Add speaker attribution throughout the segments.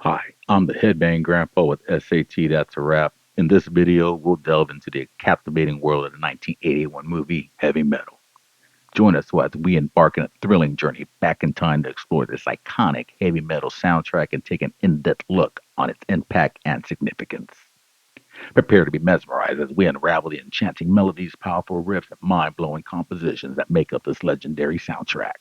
Speaker 1: Hi, I'm the Headbanging Grandpa with SAT That's a Wrap. In this video, we'll delve into the captivating world of the 1981 movie Heavy Metal. Join us as we embark on a thrilling journey back in time to explore this iconic heavy metal soundtrack and take an in-depth look on its impact and significance. Prepare to be mesmerized as we unravel the enchanting melodies, powerful riffs, and mind-blowing compositions that make up this legendary soundtrack.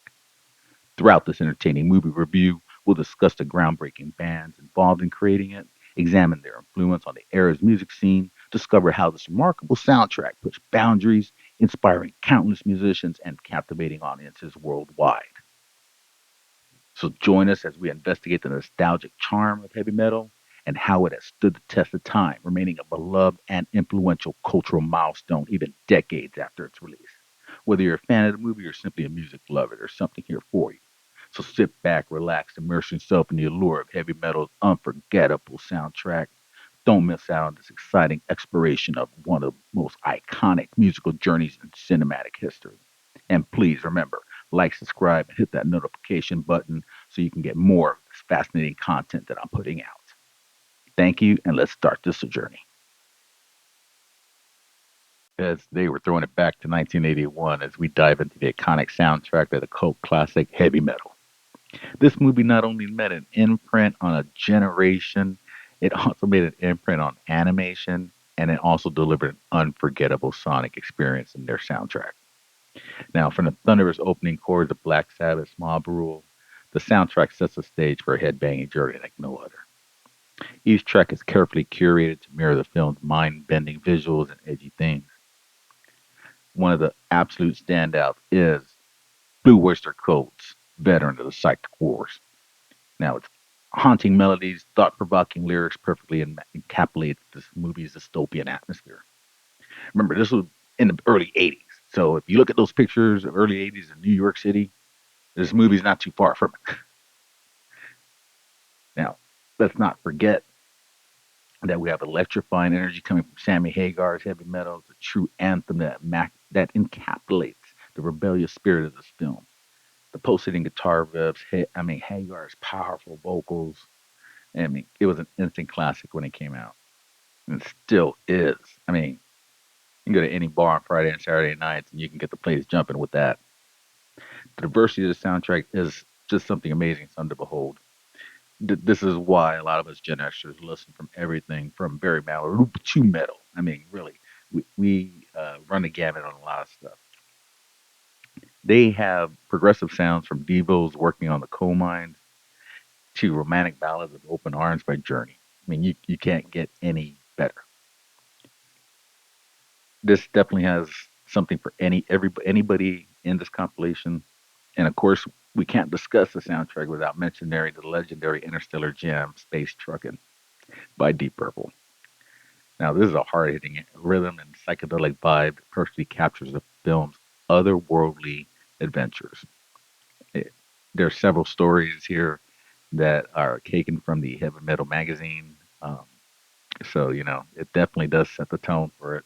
Speaker 1: Throughout this entertaining movie review, we'll discuss the groundbreaking bands involved in creating it, examine their influence on the era's music scene, discover how this remarkable soundtrack pushed boundaries, inspiring countless musicians and captivating audiences worldwide. So join us as we investigate the nostalgic charm of heavy metal and how it has stood the test of time, remaining a beloved and influential cultural milestone even decades after its release. Whether you're a fan of the movie or simply a music lover, there's something here for you. So sit back, relax, immerse yourself in the allure of heavy metal's unforgettable soundtrack. Don't miss out on this exciting exploration of one of the most iconic musical journeys in cinematic history. And please remember, like, subscribe, and hit that notification button so you can get more of this fascinating content that I'm putting out. Thank you, and let's start this journey. As they were throwing it back to 1981 as we dive into the iconic soundtrack of the cult classic Heavy Metal. This movie not only made an imprint on a generation, it also made an imprint on animation, and it also delivered an unforgettable sonic experience in their soundtrack. Now, from the thunderous opening chords of Black Sabbath's Mob Rule, the soundtrack sets the stage for a headbanging journey like no other. Each track is carefully curated to mirror the film's mind-bending visuals and edgy themes. One of the absolute standouts is Blue Oyster Cult's Veteran of the Psychic Wars. Now, its haunting melodies, thought-provoking lyrics perfectly encapsulate this movie's dystopian atmosphere. Remember, this was in the early 80s, so if you look at those pictures of early 80s in New York City, this movie's not too far from it. Now, let's not forget that we have electrifying energy coming from Sammy Hagar's heavy metal. It's a true anthem that encapsulates the rebellious spirit of this film. The pulsating guitar riffs, Hagar's powerful vocals. I mean, it was an instant classic when it came out, and it still is. I mean, you can go to any bar on Friday and Saturday nights, and you can get the place jumping with that. The diversity of the soundtrack is just something amazing, something to behold. This is why a lot of us Gen Xers listen from everything from very metal to metal. I mean, really, we run the gamut on a lot of stuff. They have progressive sounds from Devos working on the coal mines to romantic ballads of Open Arms by Journey. I mean, you can't get any better. This definitely has something for anybody in this compilation. And of course, we can't discuss the soundtrack without mentioning the legendary interstellar gem "Space Truckin'" by Deep Purple. Now, this is a hard-hitting rhythm and psychedelic vibe that perfectly captures the film's otherworldly adventures. It, there are several stories here that are taken from the Heavy Metal magazine. So, it definitely does set the tone for it.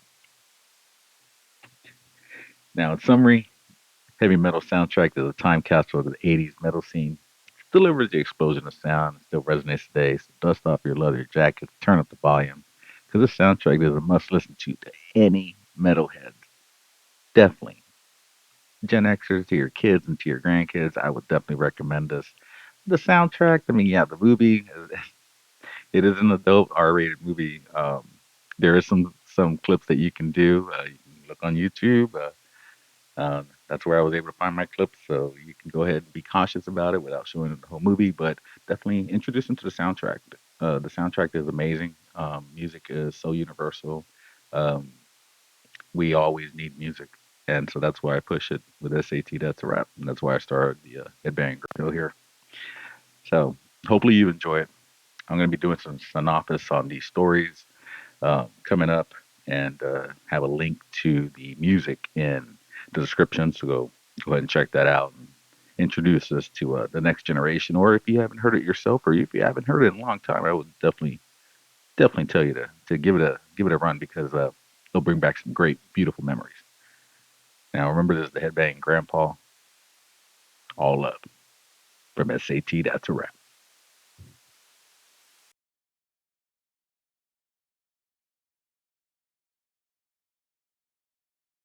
Speaker 1: Now, in summary, Heavy Metal soundtrack is a time capsule of the 80s metal scene. It delivers the explosion of sound and still resonates today. So dust off your leather jackets, turn up the volume, because this soundtrack is a must listen to any metalhead. Definitely. Gen Xers to your kids and to your grandkids, I would definitely recommend this. The soundtrack, I mean, yeah, the movie, it is an adult R-rated movie. There is some clips that you can do. You can look on YouTube. That's where I was able to find my clips, so you can go ahead and be cautious about it without showing the whole movie, but definitely introduce them to the soundtrack. The soundtrack is amazing. Music is so universal. Um, we always need music, and so that's why I push it with SAT. That's a wrap, and that's why I started the Headbang Grill here. So hopefully you enjoy it. I'm going to be doing some synopsis on these stories coming up, and have a link to the music in the description. So go ahead and check that out and introduce us to the next generation. Or if you haven't heard it yourself, or if you haven't heard it in a long time, I would definitely tell you to give it a run because it'll bring back some great, beautiful memories. Now remember, this is the Headbanging Grandpa. All up from SAT. That's a wrap.